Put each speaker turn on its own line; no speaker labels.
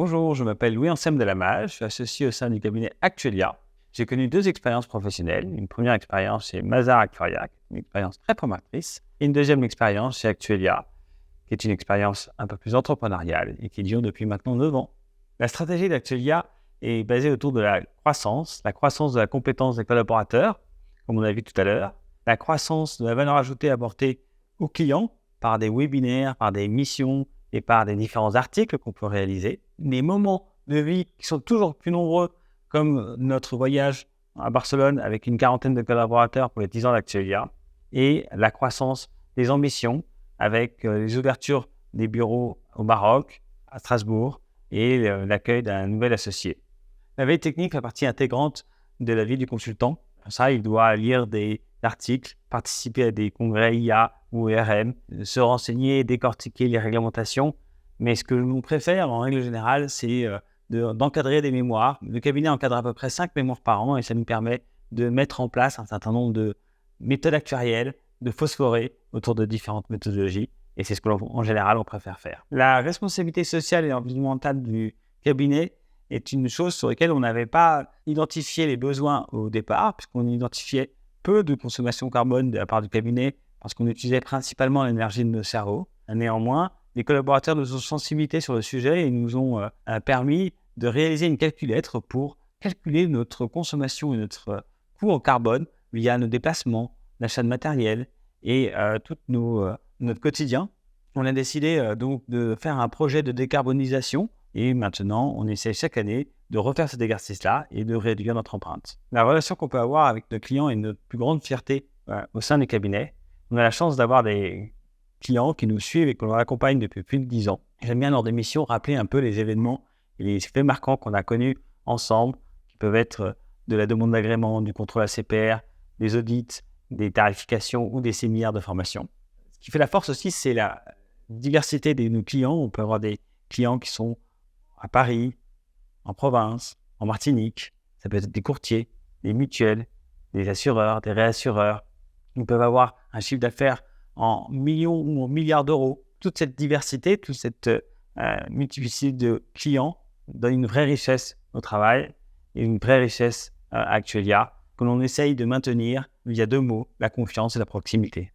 Bonjour, je m'appelle Louis-Anselme Delamage, je suis associé au sein du cabinet Actuelia. J'ai connu 2 expériences professionnelles. Une première expérience chez Mazars Actuariat, une expérience très formatrice, et une deuxième expérience chez Actuelia, qui est une expérience un peu plus entrepreneuriale et qui dure depuis maintenant 9 ans. La stratégie d'Actuelia est basée autour de la croissance de la compétence des collaborateurs, comme on a vu tout à l'heure, la croissance de la valeur ajoutée apportée aux clients par des webinaires, par des missions et par des différents articles qu'on peut réaliser, des moments de vie qui sont toujours plus nombreux, comme notre voyage à Barcelone avec une quarantaine de collaborateurs pour les 10 ans d'Actuelia, et la croissance des ambitions avec les ouvertures des bureaux au Maroc, à Strasbourg, et l'accueil d'un nouvel associé. La veille technique fait partie intégrante de la vie du consultant. Pour ça, il doit lire des articles, participer à des congrès IA ou RM, se renseigner, décortiquer les réglementations. Mais ce que l'on préfère, en règle générale, c'est d'encadrer des mémoires. Le cabinet encadre à peu près 5 mémoires par an et ça nous permet de mettre en place un certain nombre de méthodes actuarielles, de phosphorer autour de différentes méthodologies. Et c'est ce que en général, on préfère faire. La responsabilité sociale et environnementale du cabinet est une chose sur laquelle on n'avait pas identifié les besoins au départ, puisqu'on identifiait peu de consommation carbone de la part du cabinet, parce qu'on utilisait principalement l'énergie de nos cerveaux. Néanmoins, les collaborateurs nous ont sensibilisés sur le sujet et nous ont permis de réaliser une calculette pour calculer notre consommation et notre coût en carbone via nos déplacements, l'achat de matériel et tout notre quotidien. On a décidé donc de faire un projet de décarbonisation et maintenant, on essaie chaque année de refaire cet exercice-là et de réduire notre empreinte. La relation qu'on peut avoir avec nos clients est notre plus grande fierté au sein des cabinets. On a la chance d'avoir des clients qui nous suivent et qu'on accompagne depuis plus de 10 ans. J'aime bien lors des missions rappeler un peu les événements et les faits marquants qu'on a connus ensemble, qui peuvent être de la demande d'agrément, du contrôle ACPR, des audits, des tarifications ou des séminaires de formation. Ce qui fait la force aussi, c'est la diversité de nos clients. On peut avoir des clients qui sont à Paris, en province, en Martinique. Ça peut être des courtiers, des mutuelles, des assureurs, des réassureurs. Ils peuvent avoir un chiffre d'affaires en millions ou en milliards d'euros. Toute cette diversité, toute cette multiplicité de clients donne une vraie richesse au travail et une vraie richesse à Actuelia que l'on essaye de maintenir via 2 mots, la confiance et la proximité.